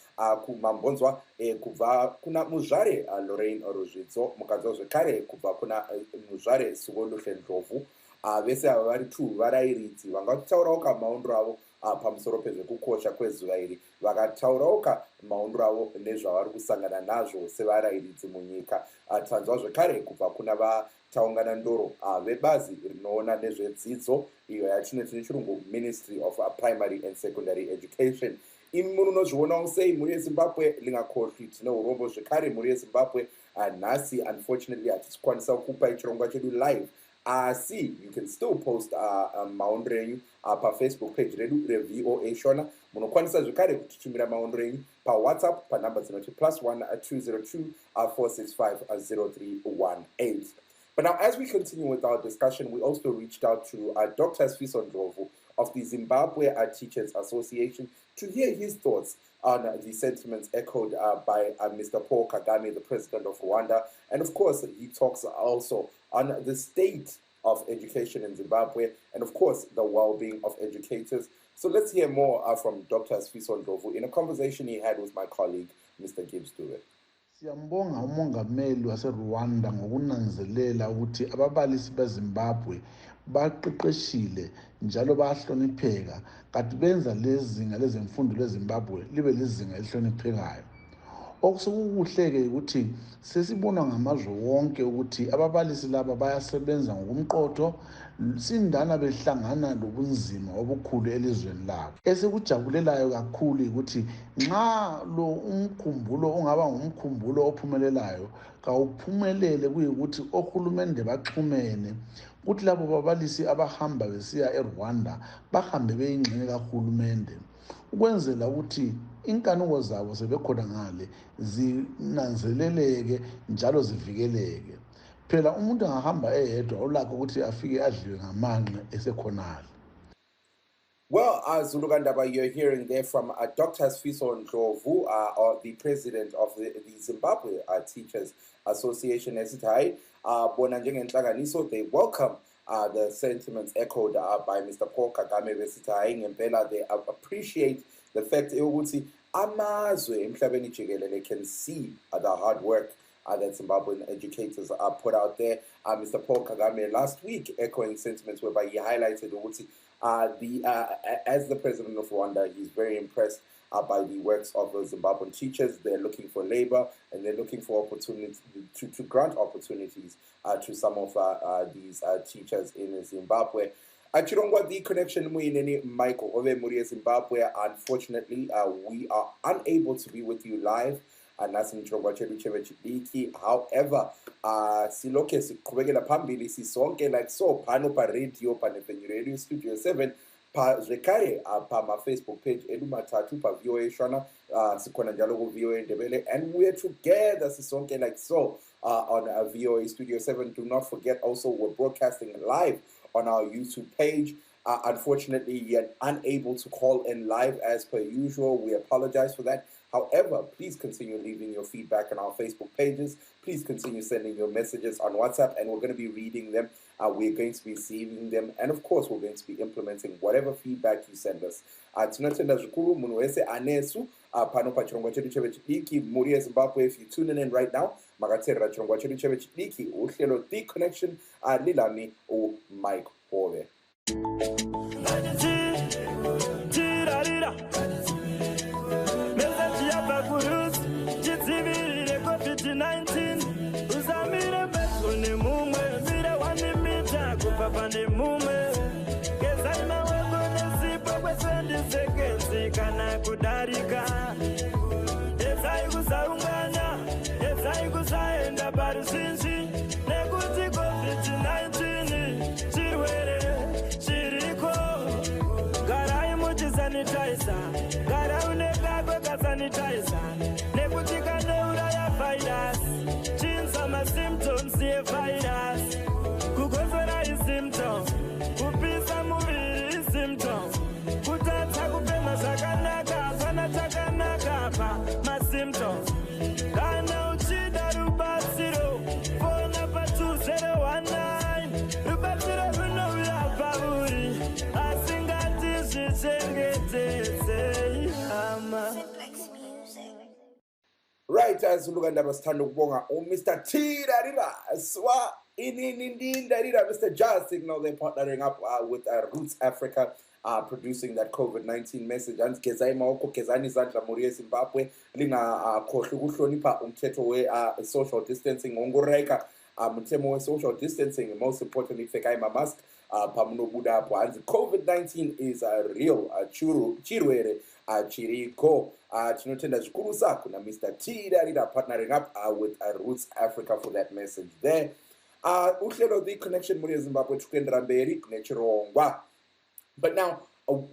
kumambonzwa kubva kuna muzvare Lorraine Rosizzo, mukadzi zvekare kubva kuna muzvare Sugolu Ndlovu. Vese ava vari tu varairidzi vangataurawo maondro avo pamusoro pezvekukosha kwezuva iri, vakataurawo maondro avo nezvavari kusangana nazvo sevarairidzi munyika. Tanzwa zvekare kubva kuna vaTaungana Ndoro vebazi rinoona nezvedzidzo iyo yatinoti nechirungu Ministry of Primary and Secondary Education. Imi munozvionawo sei muri yeZimbabwe? Lingakohli tine urombo zvekare muri yeZimbabwe. Nhasi unfortunately hatikwanisa kukupai chirongwa chedu live. See, you can still post maondro enyu Facebook page redu reVOA Shona. Munokwanisa zvekare kutitumira maondro enyu WhatsApp panamba dzinoti +1 202 465 0318. But now, as we continue with our discussion, we also reached out to Dr. Sfiso Ndlovu of the Zimbabwe Teachers Association to hear his thoughts on the sentiments echoed by Mr. Paul Kagame, the president of Rwanda. And of course, he talks also on the state of education in Zimbabwe and of course, the well-being of educators. So let's hear more from Dr. Sifiso Ndlovu in a conversation he had with my colleague, Mr. Gibbs Dube. Siyambonga umongameli waseRwanda ngokunanzelela ukuthi ababalisi beZimbabwe baqeqeshile njalo bayahlonipheka kanti benza lezinga lezemfundo leZimbabwe libe lizinga elihloniphekayo. Okusukuhleke ukuthi sesibona ngamazwe wonke ukuthi ababalisi laba bayasebenza ngokumqotho sindana behlangana lobunzima obukhulu elizweni labo. Esikujabulelayo kakhulu ukuthi nxa lo umkhumbulo ongaba ngumkhumbulo ophumelelayo kawuphumelele kuyikuthi ohulumende baxhumene ukuthi labo babalisi abahamba besiya eRwanda bahambe beyingxenye kahulumende ukwenzela ukuthi inkanuko zabo sebekhona ngale zinanzeleleke njalo zivikeleke. Phela umuntu angahamba eyedwa ulakho ukuthi afike adliwe ngamanqe esekhonala. Well, Zulugandaba, you're hearing there from Dr. Sifiso Ndlovu, the president of the Zimbabwe Teachers Association, SITAI. They welcome the sentiments echoed by Mr. Paul Kagame SITAI. Ngempela, they appreciate the fact that amazwe emhlabeni jikelele can see the hard work that Zimbabwean educators put out there. Mr. Paul Kagame last week echoing sentiments whereby he highlighted as the president of Rwanda, he's very impressed by the works of the Zimbabwean teachers. They're looking for labor and they're looking for opportunities to grant opportunities to some of these teachers in Zimbabwe. Chirongwa, the connection with Mike Hove muri Zimbabwe. Unfortunately, we are unable to be with you live. However, siloke siqhubekela phambili sisonke like so phano pa radio pa Radio Studio 7 pa zvekare pa ma Facebook page edu matatu pa VOA Shona sikhona njalo ku VOA Ndebele, and we're together sisonke like so on VOA Studio 7. Do not forget also we're broadcasting live on our YouTube page. Unfortunately, you're unable to call in live as per usual. We apologize for that. However, please continue leaving your feedback on our Facebook pages. Please continue sending your messages on WhatsApp, and we're going to be reading them. We're going to be receiving them, and of course, we're going to be implementing whatever feedback you send us. Tinotenda zvikuru munhu wese anesu pano pachirongwa chedu chevechidiki muri Zimbabwe. If you're tuning in right now, makateerera chirongwa chedu chevechidiki uhlelo The Connection, lilami Mike Hove. Right, as we look at Mr. T Darira, Swa in Darira, Mr. Jazz Signal, they're partnering up with Roots Africa, producing that COVID-19 message. And Kezaima oko Kezani Zandla Murie Zimbabwe, Lina Koshugushlonipa umthetho we social distancing, Ongoreka, Mutemo social distancing, most importantly, Fekaima mask, Pamuno Buda, and COVID-19 is a real chirwere. Chiriko, Tinotenda Zikurusa, kuna Mr. T Darida partnering up with Roots Africa for that message there. Uhlelo The Connection muri Zimbabwe tukendera mberi kunechirongwa. But now,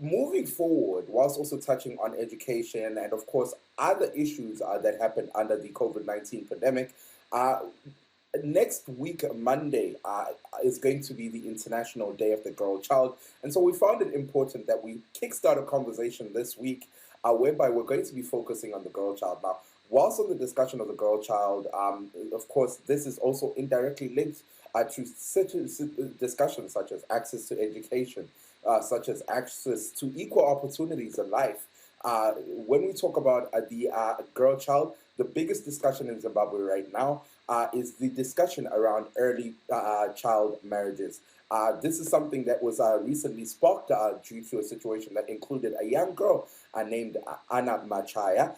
moving forward, whilst also touching on education and of course other issues that happened under the COVID-19 pandemic, next week, Monday, is going to be the International Day of the Girl Child. And so we found it important that we kickstart a conversation this week whereby we're going to be focusing on the girl child. Now, whilst on the discussion of the girl child, of course, this is also indirectly linked to discussions such as access to education, such as access to equal opportunities in life. When we talk about the girl child, the biggest discussion in Zimbabwe right now is the discussion around early child marriages. This is something that was recently sparked due to a situation that included a young girl named Anna Machaya,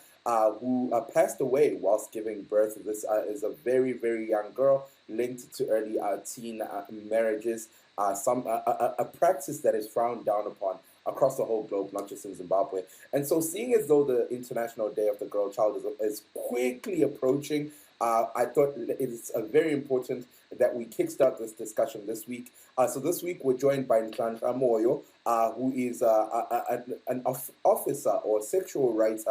who passed away whilst giving birth. This is a very, very young girl linked to early teen marriages, a practice that is frowned down upon across the whole globe, not just in Zimbabwe. And so seeing as though the International Day of the Girl Child is quickly approaching, I thought it is very important that we kickstart this discussion this week. So this week we're joined by Nhlanhla Moyo, who is an officer or sexual rights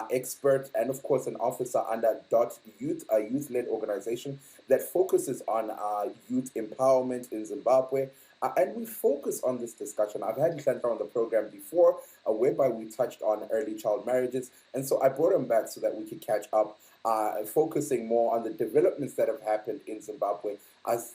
expert, and of course an officer under Dot Youth, a youth-led organization that focuses on youth empowerment in Zimbabwe. And we focus on this discussion. I've had Nhlanhla on the program before, whereby we touched on early child marriages. And so I brought him back so that we could catch up, focusing more on the developments that have happened in Zimbabwe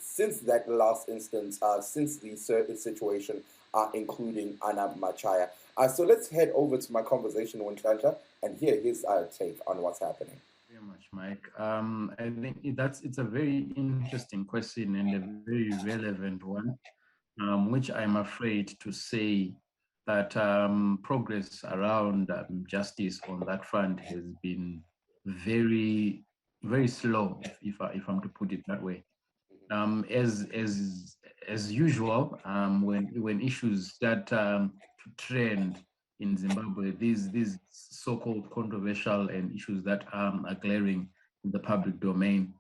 since that last instance, since the situation, including Anna Machaya. So let's head over to my conversation with Nhlanhla and hear his take on what's happening. Very much, Mike. I think it's a very interesting question and a very relevant one. Which I'm afraid to say that progress around justice on that front has been very, very slow, if I'm to put it that way. As usual, when issues start to trend in Zimbabwe, these so-called controversial and issues that are glaring in the public domain,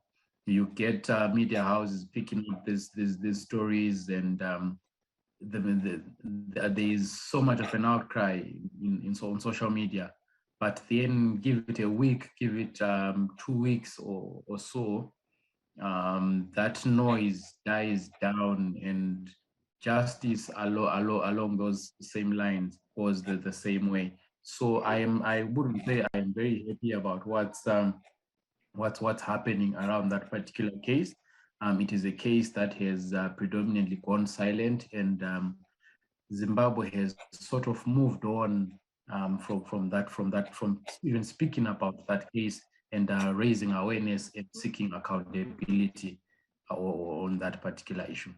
you get media houses picking up these stories, and there is so much of an outcry on social media. But then give it a week, give it 2 weeks or so, that noise dies down, and justice along those same lines goes the same way. So I wouldn't say I'm very happy about what's happening around that particular case. It is a case that has predominantly gone silent, and Zimbabwe has sort of moved on from even speaking about that case and raising awareness and seeking accountability on that particular issue.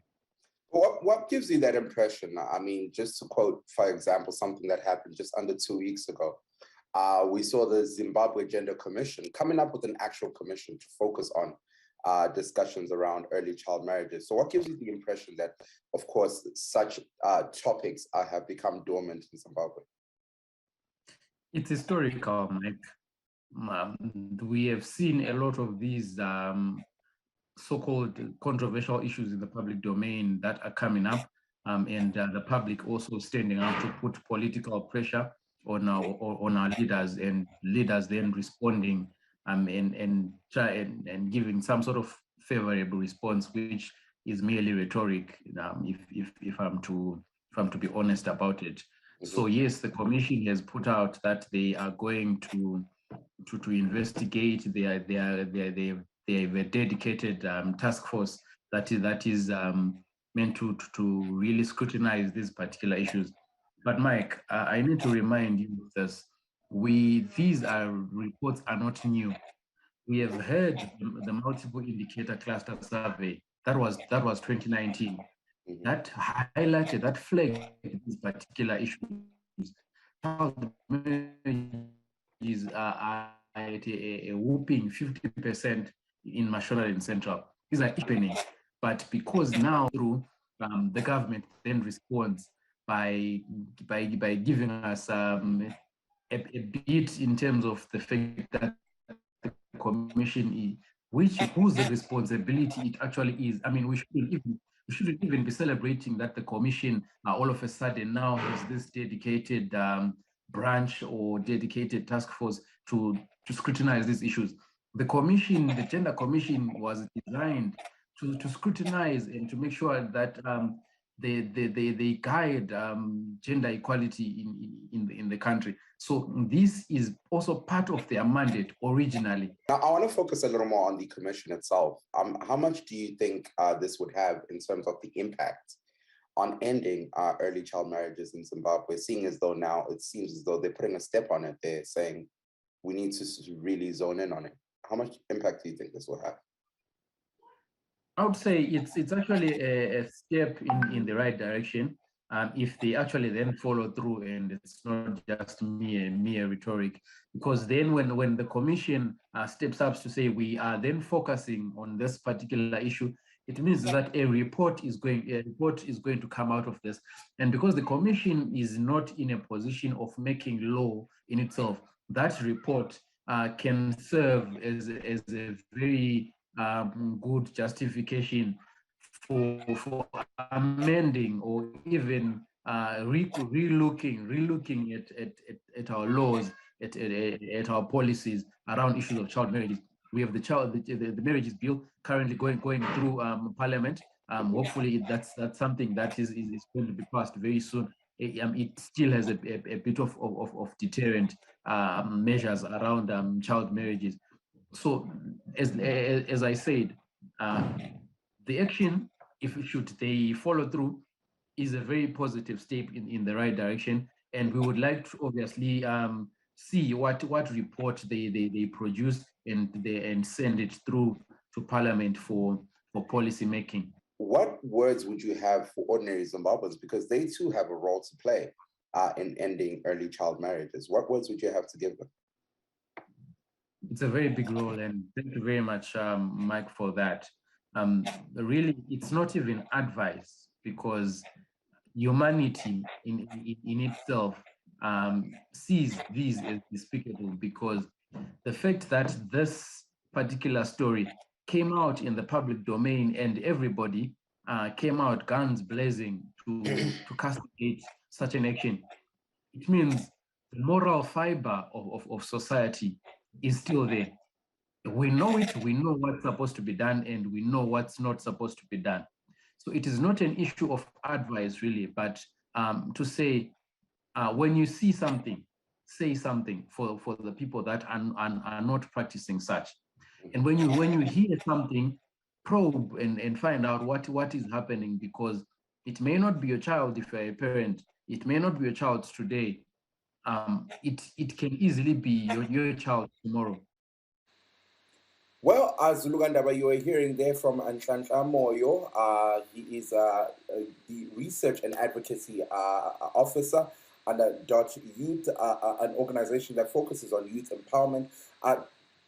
What gives you that impression? I mean, just to quote, for example, something that happened just under 2 weeks ago. We saw the Zimbabwe Gender Commission coming up with an actual commission to focus on discussions around early child marriages. So what gives you the impression that, of course, such topics have become dormant in Zimbabwe? It's historical, Mike. We have seen a lot of these so-called controversial issues in the public domain that are coming up, and the public also standing out to put political pressure on our leaders, and leaders then responding and giving some sort of favorable response, which is merely rhetoric, if I'm to be honest about it. Mm-hmm. So yes, the commission has put out that they are going to investigate. They have a dedicated task force that is meant to really scrutinize these particular issues. But Mike, I need to remind you of this. These reports are not new. We have heard the multiple indicator cluster survey. That was 2019. That highlighted, that flagged these particular issues. Child marriages are at a whooping 50% in Mashonaland and Central. These are happening, but because now through the government then responds by giving us a bit in terms of the fact that the commission whose responsibility it actually is. I mean, we shouldn't even be celebrating that the commission all of a sudden now has this dedicated branch or dedicated task force to scrutinize these issues. The commission, the Gender Commission, was designed to scrutinize and to make sure that they guide gender equality in the country. So this is also part of their mandate originally. Now, I want to focus a little more on the commission itself. How much do you think this would have in terms of the impact on ending early child marriages in Zimbabwe, seeing as though now it seems as though they're putting a step on it, they're saying we need to really zone in on it. How much impact do you think this will have? I would say it's actually a step in the right direction. If they actually then follow through and it's not just mere rhetoric, because then when the commission steps up to say we are then focusing on this particular issue, it means that a report is going to come out of this. And because the commission is not in a position of making law in itself, that report can serve as a very good justification for amending or even relooking at our laws, at our policies around issues of child marriages. We have the marriages bill currently going through Parliament. Hopefully that's something that is going to be passed very soon. It still has a bit of deterrent measures around child marriages. So as I said, the action, if they follow through, is a very positive step in the right direction. And we would like to obviously see what report they produce and send it through to Parliament for policy making. What words would you have for ordinary Zimbabweans, because they too have a role to play in ending early child marriages? What words would you have to give them? It's a very big role, and thank you very much, Mike, for that. Really, it's not even advice, because humanity in itself sees these as despicable, because the fact that this particular story came out in the public domain and everybody came out guns blazing to castigate such an action, it means the moral fiber of society is still there. We know it, we know what's supposed to be done, and we know what's not supposed to be done. So it is not an issue of advice really, but to say, when you see something, say something for the people that are not practicing such. And when you hear something, probe and find out what is happening, because it may not be your child if you're a parent, it may not be your child today. It can easily be your child tomorrow. Well, as Zulugandaba, you are hearing there from Nhlanhla Moyo. He is the Research and Advocacy Officer under Dot Youth, an organization that focuses on youth empowerment.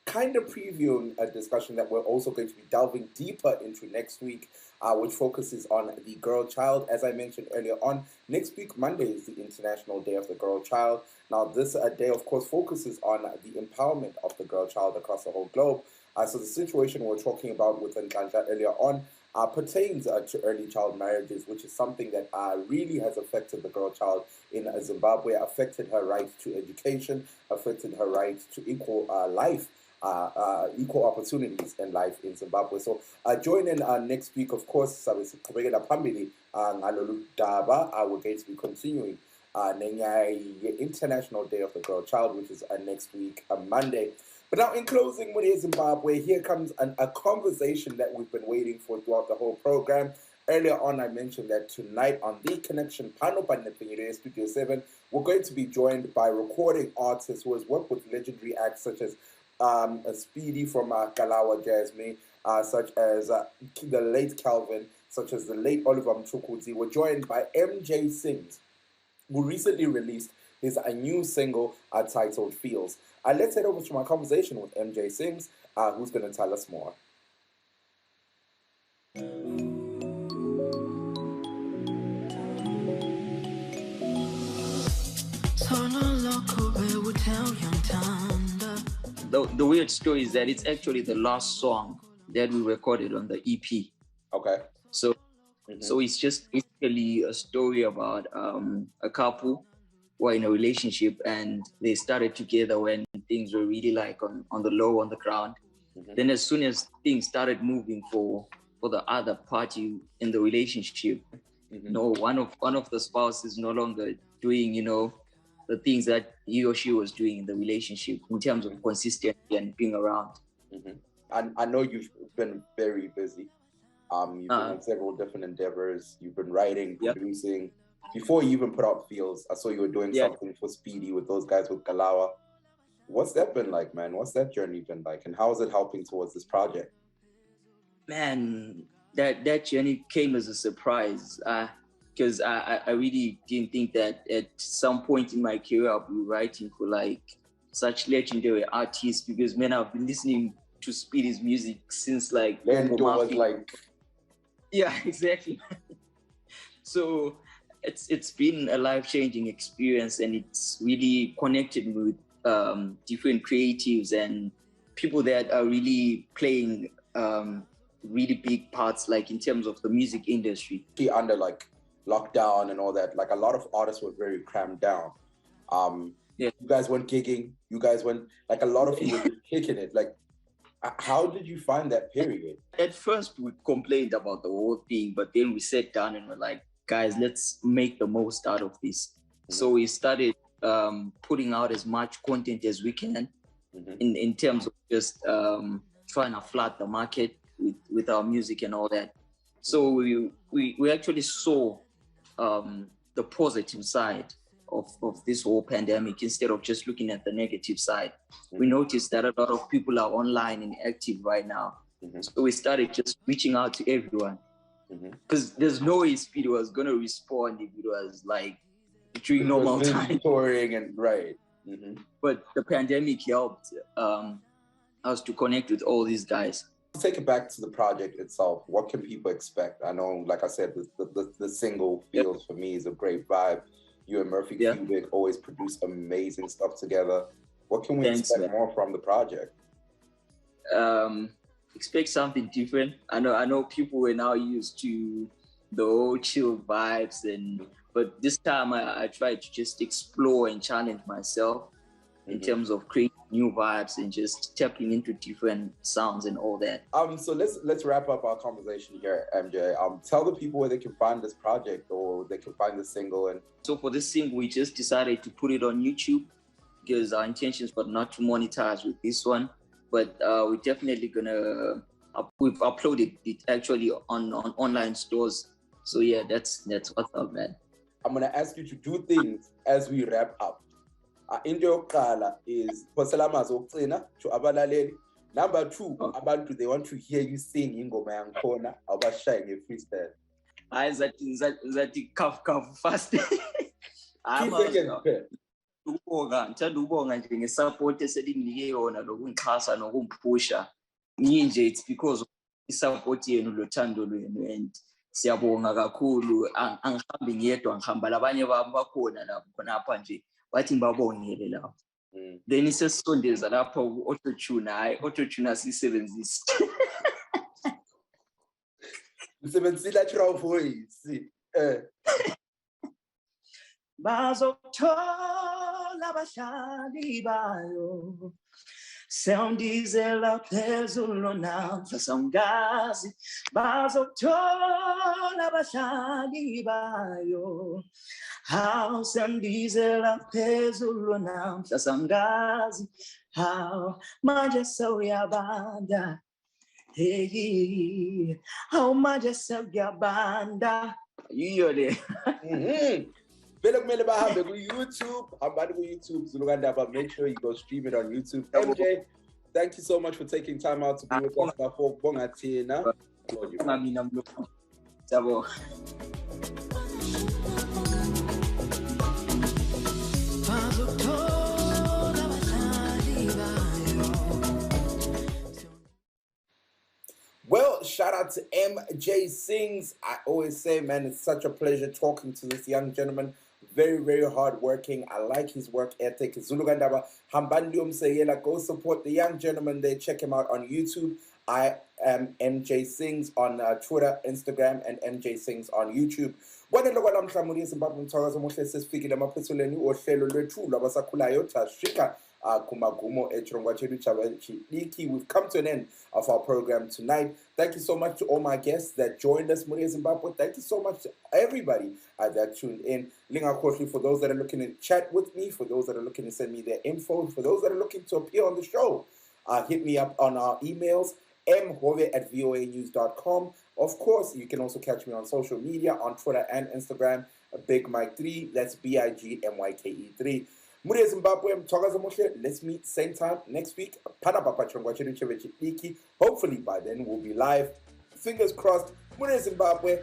Kind of previewing a discussion that we're also going to be delving deeper into next week, which focuses on the girl child. As I mentioned earlier on, next week, Monday, is the International Day of the Girl Child. Now, this day, of course, focuses on the empowerment of the girl child across the whole globe. So the situation we're talking about with Nhlanhla earlier on pertains to early child marriages, which is something that really has affected the girl child in Zimbabwe, affected her right to education, affected her right to equal life, equal opportunities in life in Zimbabwe. So join in next week, of course. We're going to be continuing the International Day of the Girl Child, which is next week, Monday. But now, in closing, with Zimbabwe, here comes a conversation that we've been waiting for throughout the whole program. Earlier on, I mentioned that tonight on The Connection, Studio 7, we're going to be joined by recording artists who has worked with legendary acts such as Speedy from Kalawa Jazmee, such as the late Calvin, such as the late Oliver Mtukudzi. We're joined by MJ Sims, who recently released his new single titled Feels. Let's head over to my conversation with MJ Sims, who's going to tell us more. The weird story is that it's actually the last song that we recorded on the EP. Okay. So it's just basically a story about a couple who are in a relationship and they started together when things were really like on the low, on the ground. Then as soon as things started moving for the other party in the relationship, No, one of the spouses is no longer doing, the things that he or she was doing in the relationship in terms of consistency and being around. And I know you've been very busy. You've been on several different endeavors. You've been writing, producing. Before you even put out Fields, I saw you were doing something for Speedy with those guys with Kalawa. What's that been like, man? What's that journey been like? And how is it helping towards this project? Man, that journey came as a surprise. Because I really didn't think that at some point in my career I'll be writing for like such legendary artists, because man, I've been listening to Speedy's music since like yeah, exactly. So it's been a life-changing experience, and it's really connected me with different creatives and people that are really playing really big parts, like in terms of the music industry. Under like lockdown and all that, like a lot of artists were very crammed down. You guys weren't gigging, you guys went, like a lot of you were kicking it. Like, how did you find that period? At first we complained about the whole thing, but then we sat down and we're like, guys, let's make the most out of this. So we started putting out as much content as we can in terms of just trying to flood the market with our music and all that. So we actually saw the positive side of this whole pandemic instead of just looking at the negative side. We noticed that a lot of people are online and active right now. So we started just reaching out to everyone, because there's no way Speedy was going to respond if it was like during normal time. Touring and right. But the pandemic helped us to connect with all these guys. Let's take it back to the project itself. What can people expect? I know, like I said, the single Fields for me is a great vibe. You and Murphy Cubic always produce amazing stuff together. What can we expect more from the project? Expect something different. I know people were now used to the old chill vibes, but this time I tried to just explore and challenge myself in terms of creating new vibes and just tapping into different sounds and all that. So let's wrap up our conversation here, MJ. Tell the people where they can find this project or they can find the single. And so for this single, we just decided to put it on YouTube because our intentions were not to monetize with this one, but we're definitely gonna. We've uploaded it actually on online stores. So yeah, that's what's up, man. I'm gonna ask you to do things as we wrap up. Into yokuqala is phosela amazwi to abalaleli. Number 2, abantu, they want to hear you sing ingoma yangikhona awubashaye nge-freestyle. Hayi zathi kafu fast. Ngithanda ukubonga nje ngesupport eselinginike yona lokungixhasa nokungiphusha. Nje it's because of isupport yenu lothando lwenu, and siyabonga kakhulu. Angihambi ngiyedwa, ngihamba labanye bami bakhona lapho khonapha nje bathi ngibabongele lapho. Then isesondeza lapho ku-autotune. Hayi, autotune asisebenzisi. Usebenzisa natural voice. Bazothola abahlali bayo, sewundizela phezulu namhla sangazi. Bazothola abahlali bayo, how sewundizela phezulu namhla sangazi. How manje sewuyabanda, hey, how manje sewuyabanda. Yiyo le. Vele kumele bahambe ku-YouTube, hambani ku-YouTube Zulukandaba. Make sure you go stream it on YouTube. MJ, thank you so much for taking time out to be with us. Bafo bonga thina. Well, shout out to MJ Sings. I always say, man, it's such a pleasure talking to this young gentleman. Very, very hardworking. I like his work ethic. Zulukandaba, hambani umseyela. Go support the young gentleman there. Check him out on YouTube. I am MJ Sings on Twitter, Instagram, and MJ Sings on YouTube. Wena lokho namhla muri Zimbabwe Mtukudzi omuhle sesifikile emaphethuleni ohlelo lwethu labasakhulayo thashika kumagumo echirongwa chedu chidiki. We've come to an end of our program tonight. Thank you so much to all my guests that joined us, Muri Zimbabwe. Thank you so much to everybody that tuned in. Linga for those that are looking to chat with me, for those that are looking to send me their info, for those that are looking to appear on the show, hit me up on our emails, mhove@voanews.com. Of course, you can also catch me on social media, on Twitter and Instagram, Big Mike 3, that's BIGMYKE3. Muri Zimbabwe, let's meet same time next week. Hopefully by then we'll be live. Fingers crossed. Muri Zimbabwe,